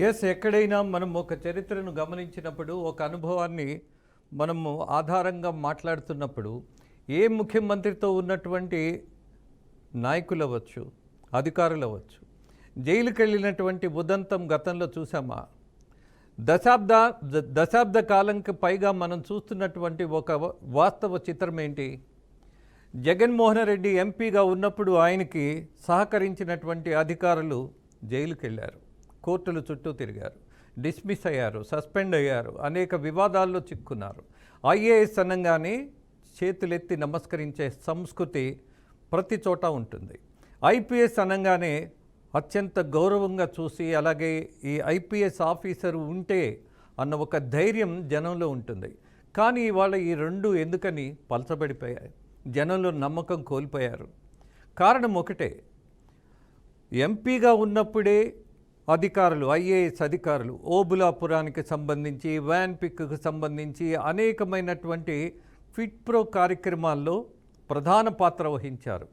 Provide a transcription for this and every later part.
ఎక్కడైనా మనం ఒక చరిత్రను గమనించినప్పుడు, ఒక అనుభవాన్ని మనము ఆధారంగా మాట్లాడుతున్నప్పుడు, ఏ ముఖ్యమంత్రితో ఉన్నటువంటి నాయకులవ్వచ్చు, అధికారులవ్వచ్చు, జైలుకెళ్ళినటువంటి ఉదంతం గతంలో చూసామా? దశాబ్ద కాలంకి పైగా మనం చూస్తున్నటువంటి ఒక వాస్తవ చిత్రం ఏంటి? జగన్మోహన్ రెడ్డి ఎంపీగా ఉన్నప్పుడు ఆయనకి సహకరించినటువంటి అధికారులు జైలుకెళ్ళారు, కోర్టుల చుట్టూ తిరిగారు, డిస్మిస్ అయ్యారు, సస్పెండ్ అయ్యారు, అనేక వివాదాల్లో చిక్కున్నారు. ఐఏఎస్ అనగానే చేతులెత్తి నమస్కరించే సంస్కృతి ప్రతి చోట ఉంటుంది. ఐపీఎస్ అనగానే అత్యంత గౌరవంగా చూసి, అలాగే ఈ ఐపీఎస్ ఆఫీసరు ఉంటే అన్న ఒక ధైర్యం జనంలో ఉంటుంది. కానీ ఇవాళ ఈ రెండు ఎందుకని పలచబడిపోయాయి? జనంలో నమ్మకం కోల్పోయారు. కారణం ఒకటే, ఎంపీగా ఉన్నప్పుడే అధికారులు, ఐఏఎస్ అధికారులు ఓబులాపురానికి సంబంధించి, వ్యాన్ పిక్కు సంబంధించి అనేకమైనటువంటి ఫిట్ ప్రో కార్యక్రమాల్లో ప్రధాన పాత్ర వహించారు.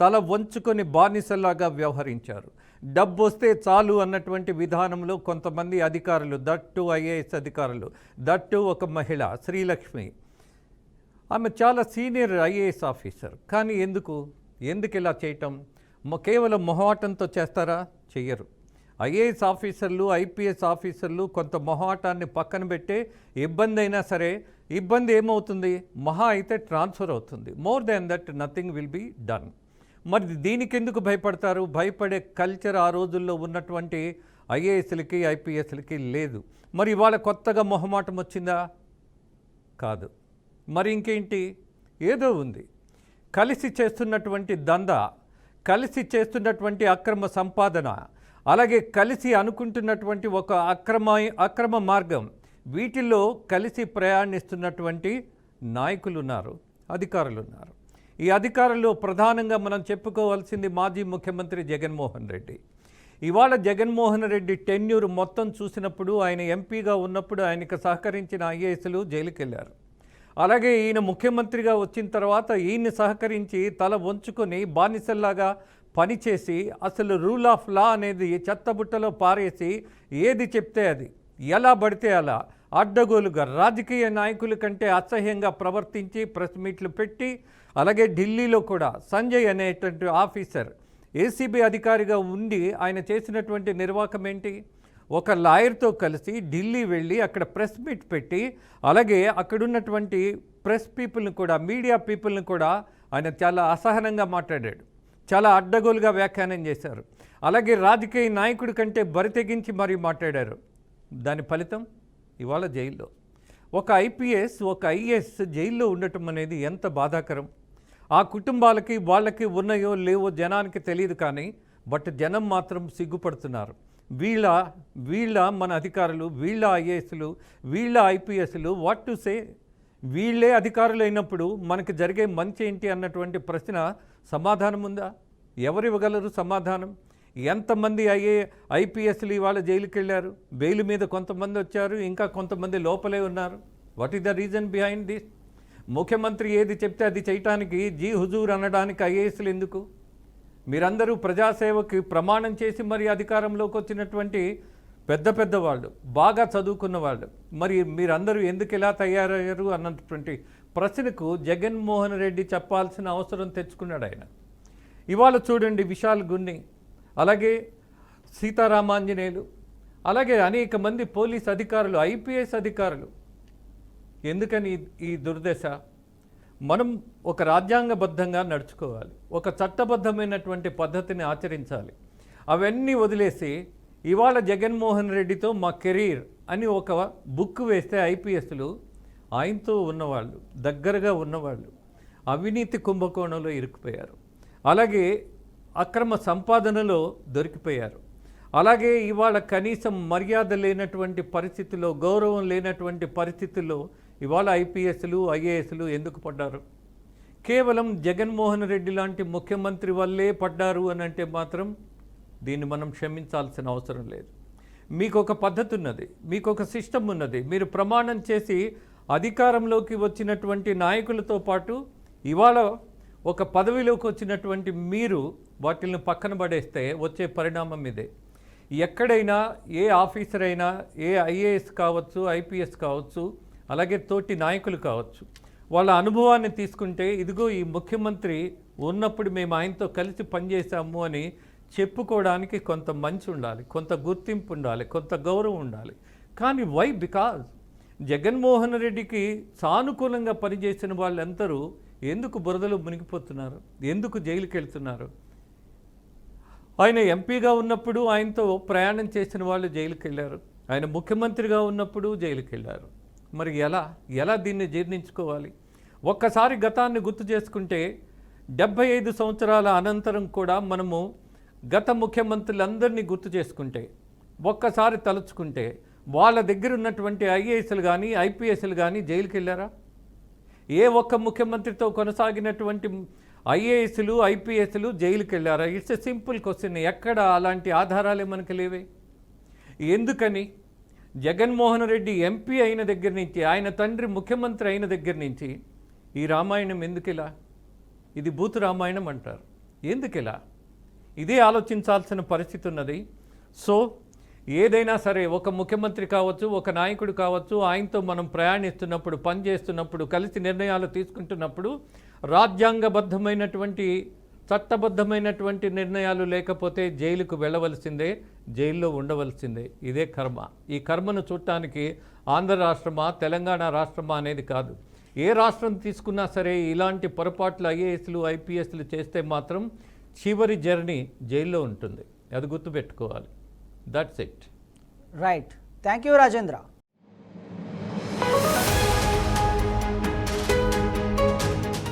తల వంచుకొని బానిసలాగా వ్యవహరించారు. డబ్బు వస్తే చాలు అన్నటువంటి విధానంలో కొంతమంది అధికారులు, దట్టు ఐఏఎస్ అధికారులు, దట్టు ఒక మహిళ శ్రీలక్ష్మి, ఆమె చాలా సీనియర్ ఐఏఎస్ ఆఫీసర్. కానీ ఎందుకు ఇలా చేయటం? కేవలం మొహమాటంతో చేస్తారా? చెయ్యరు. ఐఏఎస్ ఆఫీసర్లు, ఐపీఎస్ ఆఫీసర్లు కొంత మొహమాటాన్ని పక్కన పెట్టే, ఇబ్బంది అయినా సరే, ఇబ్బంది ఏమవుతుంది? మహా అయితే ట్రాన్స్ఫర్ అవుతుంది. More than that nothing will be done. మరి దీనికి ఎందుకు భయపడతారు? భయపడే కల్చర్ ఆ రోజుల్లో ఉన్నటువంటి ఐఏఎస్లకి, ఐపీఎస్లకి లేదు. మరి ఇవాళ కొత్తగా మొహమాటం వచ్చిందా? కాదు. మరి ఇంకేంటి? ఏదో ఉంది. కలిసి చేస్తున్నటువంటి దందా, కలిసి చేస్తున్నటువంటి అక్రమ సంపాదన, అలాగే కలిసి అనుకుంటున్నటువంటి ఒక అక్రమ మార్గం, వీటిల్లో కలిసి ప్రయాణిస్తున్నటువంటి నాయకులు ఉన్నారు, అధికారులు ఉన్నారు. ఈ అధికారులు ప్రధానంగా మనం చెప్పుకోవాల్సింది మాజీ ముఖ్యమంత్రి జగన్మోహన్ రెడ్డి. ఇవాళ జగన్మోహన్ రెడ్డి టెన్యూర్ మొత్తం చూసినప్పుడు, ఆయన ఎంపీగా ఉన్నప్పుడు ఆయనకు సహకరించిన ఐఏఎస్లు జైలుకి వెళ్ళారు. అలాగే ఈయన ముఖ్యమంత్రిగా వచ్చిన తర్వాత ఈయన్ని సహకరించి తల వంచుకొని బానిసల్లాగా పనిచేసి, అసలు రూల్ ఆఫ్ లా అనేది చెత్తబుట్టలో పారేసి, ఏది చెప్తే అది, ఎలా పడితే అలా అడ్డగోలుగా రాజకీయ నాయకుల కంటే అసహ్యంగా ప్రవర్తించి ప్రెస్ మీట్లు పెట్టి, అలాగే ఢిల్లీలో కూడా సంజయ్ అనేటువంటి ఆఫీసర్ ఏసీబీ అధికారిగా ఉండి ఆయన చేసినటువంటి నిర్వాకం ఏంటి? ఒక లాయర్తో కలిసి ఢిల్లీ వెళ్ళి అక్కడ ప్రెస్ మీట్ పెట్టి, అలాగే అక్కడున్నటువంటి ప్రెస్ పీపుల్ని కూడా, మీడియా పీపుల్ని కూడా ఆయన చాలా అసహనంగా మాట్లాడాడు, చాలా అడ్డగోలుగా వ్యాఖ్యానం చేశారు. అలాగే రాజకీయ నాయకుడి కంటే బరితెగించి మరీ మాట్లాడారు. దాని ఫలితం ఇవాళ జైల్లో ఒక ఐపీఎస్, ఒక ఐఏఎస్ జైల్లో ఉండటం అనేది ఎంత బాధాకరం. ఆ కుటుంబాలకి వాళ్ళకి ఉన్నాయో లేవో జనానికి తెలియదు, కానీ బట్ జనం మాత్రం సిగ్గుపడుతున్నారు. వీళ్ళ మన అధికారులు, వీళ్ళ ఐఏఎస్లు, వీళ్ళ ఐపీఎస్లు, వాట్ టు సే? వీళ్ళే అధికారులు అయినప్పుడు మనకి జరిగే మంచి ఏంటి అన్నటువంటి ప్రశ్న సమాధానం ఉందా? ఎవరు ఇవ్వగలరు సమాధానం? ఎంతమంది ఐపీఎస్లు ఇవాళ జైలుకి వెళ్ళారు? బెయిల్ మీద కొంతమంది వచ్చారు, ఇంకా కొంతమంది లోపలే ఉన్నారు. What is the reason behind this? ముఖ్యమంత్రి ఏది చెప్తే అది చేయటానికి, జీ హుజూర్ అనడానికి ఐఏఎస్లు ఎందుకు? మీరందరూ ప్రజాసేవకి ప్రమాణం చేసి మరి అధికారంలోకి వచ్చినటువంటి పెద్ద వాళ్ళు, బాగా చదువుకున్న వాళ్ళు, మరి మీరందరూ ఎందుకు ఇలా తయారయ్యారు అన్నటువంటి ప్రశ్నకు జగన్మోహన్ రెడ్డి చెప్పాల్సిన అవసరం తెచ్చుకున్నాడు ఆయన. ఇవాళ చూడండి, విశాల్ గున్ని, అలాగే సీతారామాంజనేయులు, అలాగే అనేక మంది పోలీస్ అధికారులు, ఐపీఎస్ అధికారులు. ఎందుకని ఈ దుర్దశ? మనం ఒక రాజ్యాంగబద్ధంగా నడుచుకోవాలి, ఒక చట్టబద్ధమైనటువంటి పద్ధతిని ఆచరించాలి. అవన్నీ వదిలేసి ఇవాళ జగన్మోహన్ రెడ్డితో మా కెరీర్ అని ఒక బుక్ వేస్తే ఐపీఎస్లు, ఆయనతో ఉన్నవాళ్ళు, దగ్గరగా ఉన్నవాళ్ళు అవినీతి కుంభకోణంలో ఇరుక్కుపోయారు, అలాగే అక్రమ సంపాదనలో దొరికిపోయారు. అలాగే ఇవాళ కనీసం మర్యాద లేనటువంటి పరిస్థితుల్లో, గౌరవం లేనటువంటి పరిస్థితుల్లో ఇవాళ ఐపీఎస్లు, ఐఏఎస్లు ఎందుకు పడ్డారు? కేవలం జగన్మోహన్ రెడ్డి లాంటి ముఖ్యమంత్రి వల్లే పడ్డారు అని అంటే మాత్రం దీన్ని మనం క్షమించాల్సిన అవసరం లేదు. మీకు ఒక పద్ధతి ఉన్నది, మీకు ఒక సిస్టమ్ ఉన్నది. మీరు ప్రమాణం చేసి అధికారంలోకి వచ్చినటువంటి నాయకులతో పాటు ఇవాళ ఒక పదవిలోకి వచ్చినటువంటి మీరు వాటిని పక్కన పడేస్తే వచ్చే పరిణామం ఇదే. ఎక్కడైనా ఏ ఆఫీసర్ అయినా, ఏ ఐఏఎస్ కావచ్చు, ఐపీఎస్ కావచ్చు, అలాగే తోటి నాయకులు కావచ్చు, వాళ్ళ అనుభవాన్ని తీసుకుంటే ఇదిగో ఈ ముఖ్యమంత్రి ఉన్నప్పుడు మేము ఆయనతో కలిసి పనిచేశాము అని చెప్పుకోవడానికి కొంత మంచి ఉండాలి, కొంత గుర్తింపు ఉండాలి, కొంత గౌరవం ఉండాలి. కానీ వై? బికాజ్ జగన్మోహన్ రెడ్డికి సానుకూలంగా పనిచేసిన వాళ్ళందరూ ఎందుకు బురదలో మునిగిపోతున్నారు, ఎందుకు జైలుకి వెళ్తున్నారు? ఆయన ఎంపీగా ఉన్నప్పుడు ఆయనతో ప్రయాణం చేసిన వాళ్ళు జైలుకి వెళ్ళారు, ఆయన ముఖ్యమంత్రిగా ఉన్నప్పుడు జైలుకి వెళ్ళారు. మరి ఎలా దీన్ని జీర్ణించుకోవాలి? ఒక్కసారి గతాన్ని గుర్తు చేసుకుంటే 75 సంవత్సరాల అనంతరం కూడా మనము గత ముఖ్యమంత్రులందరినీ గుర్తు చేసుకుంటే, ఒక్కసారి తలుచుకుంటే వాళ్ళ దగ్గర ఉన్నటువంటి ఐఏఎస్లు కానీ, ఐపీఎస్లు కానీ జైలుకి వెళ్ళారా? ఏ ఒక్క ముఖ్యమంత్రితో కొనసాగినటువంటి ఐఏఎస్లు, ఐపీఎస్లు జైలుకి వెళ్ళారా? It's a simple question. ఎక్కడ అలాంటి ఆధారాలే మనకు లేవే. ఎందుకని? జగన్మోహన్ రెడ్డి ఎంపీ అయిన దగ్గర నుంచి, ఆయన తండ్రి ముఖ్యమంత్రి అయిన దగ్గర నుంచి ఈ రామాయణం ఎందుకిలా? ఇది బూతు రామాయణం అంటారు. ఎందుకిలా? ఇదే ఆలోచించాల్సిన పరిస్థితి ఉన్నది. సో ఏదైనా సరే, ఒక ముఖ్యమంత్రి కావచ్చు, ఒక నాయకుడు కావచ్చు, ఆయనతో మనం ప్రయాణిస్తున్నప్పుడు, పనిచేస్తున్నప్పుడు, కలిసి నిర్ణయాలు తీసుకుంటున్నప్పుడు రాజ్యాంగబద్ధమైనటువంటి, చట్టబద్ధమైనటువంటి నిర్ణయాలు లేకపోతే జైలుకు వెళ్ళవలసిందే, జైల్లో ఉండవలసిందే. ఇదే కర్మ. ఈ కర్మను చూడటానికి ఆంధ్ర రాష్ట్రమా, తెలంగాణ రాష్ట్రమా అనేది కాదు, ఏ రాష్ట్రం తీసుకున్నా సరే ఇలాంటి పొరపాట్లు ఐఏఎస్లు, ఐపీఎస్లు చేస్తే మాత్రం చివరి జర్నీ జైల్లో ఉంటుంది. అది గుర్తుపెట్టుకోవాలి. That's it. Right. Thank you Rajendra.